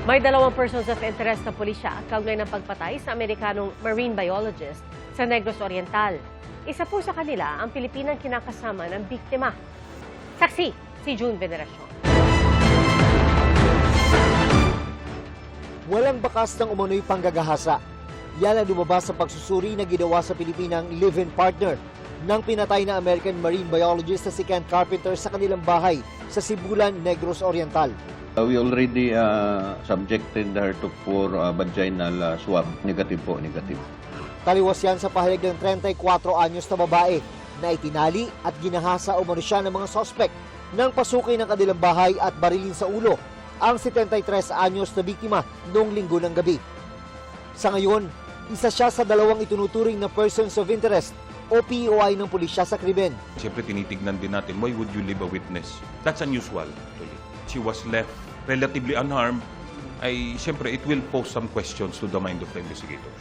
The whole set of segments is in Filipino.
May 2 persons of interest na pulisya kaugnay ng pagpatay sa Amerikanong marine biologist sa Negros Oriental. Isa po sa kanila ang Pilipinang kinakasama ng biktima. Saksi, si June Veneracion. Walang bakas ng umano'y panggagahasa. Yan ang lumabas sa pagsusuri na ginawa sa Pilipinang live-in partner ng pinatay na American marine biologist na si Ken Carpenter sa kanilang bahay sa Sibulan, Negros Oriental. We already subjected her to for vaginal swab. Negative po, negative. Taliwas yan sa pahayag ng 34 anyos na babae na itinali at ginahasa umano siya ng mga sospek nang pasukin ng kanilang bahay at barilin sa ulo ang 73 anyos na biktima noong linggo ng gabi. Sa ngayon, isa siya sa 2 itunuturing na persons of interest o POI ng pulisya sa krimen. Siyempre tinitignan din natin, why would you leave a witness? That's unusual actually. She was left relatively unharmed, ay siyempre it will pose some questions to the mind of the investigators.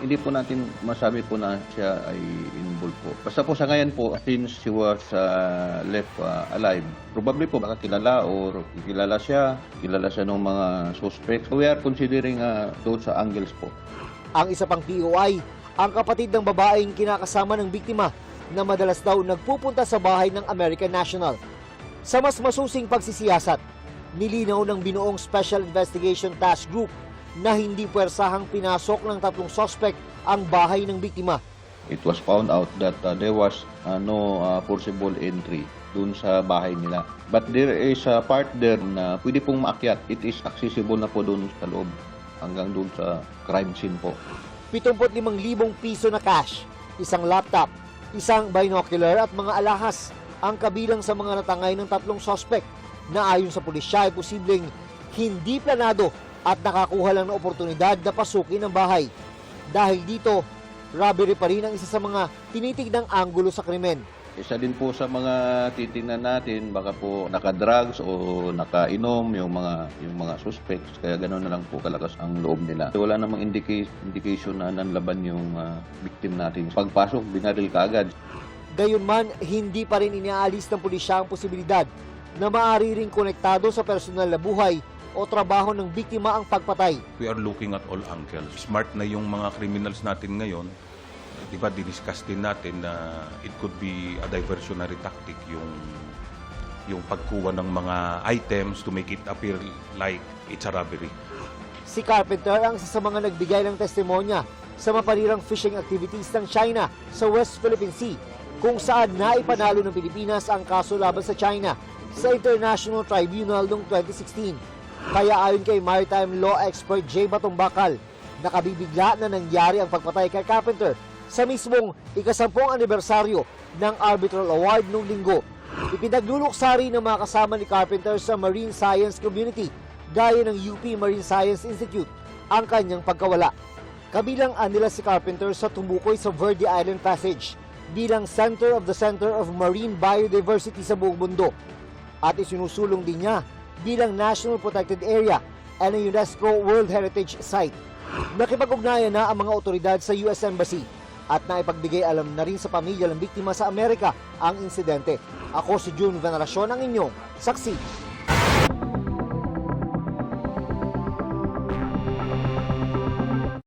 Hindi po natin masabi po na siya ay involved po. Basta po sa ngayon po, since she was left alive, probably po baka kilala or kilala siya ng mga suspects. So we are considering those angles po. Ang isa pang POI, ang kapatid ng babaeng kinakasama ng biktima na madalas daw nagpupunta sa bahay ng American National. Sa mas masusing pagsisiyasat, nilinaw ng binuong Special Investigation Task Group na hindi puwersahang pinasok ng 3 suspect ang bahay ng biktima. It was found out that there was no forcible entry dun sa bahay nila. But there is a part there na pwede pong maakyat. It is accessible na po dun sa loob hanggang dun sa crime scene po. 75,000 piso na cash, isang laptop, isang binocular at mga alahas ang kabilang sa mga natangay ng 3 suspect na ayon sa pulisya ay posibleng hindi planado at nakakuha lang ng oportunidad na pasukin ang bahay. Dahil dito, robbery pa rin ang isa sa mga tinitignang anggulo sa krimen. Isa din po sa mga titingnan natin, baka po naka-drugs o nakainom yung mga suspects, kaya gano'n na lang po kalakas ang loob nila. Wala namang indication na nanlaban yung victim natin. Pagpasok, binaril kaagad. Gayunman, hindi pa rin iniaalis ng pulisya ang posibilidad na maaari ring konektado sa personal na buhay o trabaho ng biktima ang pagpatay. We are looking at all angles. Smart na yung mga criminals natin ngayon. Di ba, diniscuss din natin na it could be a diversionary tactic yung pagkuha ng mga items to make it appear like it's a robbery. Si Carpenter ang isa sa mga nagbigay ng testimonya sa maparirang fishing activities ng China sa West Philippine Sea, kung saan naipanalo ng Pilipinas ang kaso laban sa China sa International Tribunal noong 2016. Kaya ayon kay maritime law expert Jay Batumbakal, nakabibigla na nangyari ang pagpatay kay Carpenter sa mismong ika-10 anibersaryo ng Arbitral Award noong linggo. Ipinagluluksari ng mga kasama ni Carpenter sa Marine Science Community gaya ng UP Marine Science Institute ang kanyang pagkawala. Kabilang nila si Carpenter sa tumukoy sa Verde Island Passage bilang Center of Marine Biodiversity sa buong mundo. At isinusulong din niya bilang National Protected Area and a UNESCO World Heritage Site. Nakipag-ugnayan na ang mga otoridad sa US Embassy at naipagbigay alam na rin sa pamilya ng biktima sa Amerika ang insidente. Ako si June Veneracion, ang inyong saksi.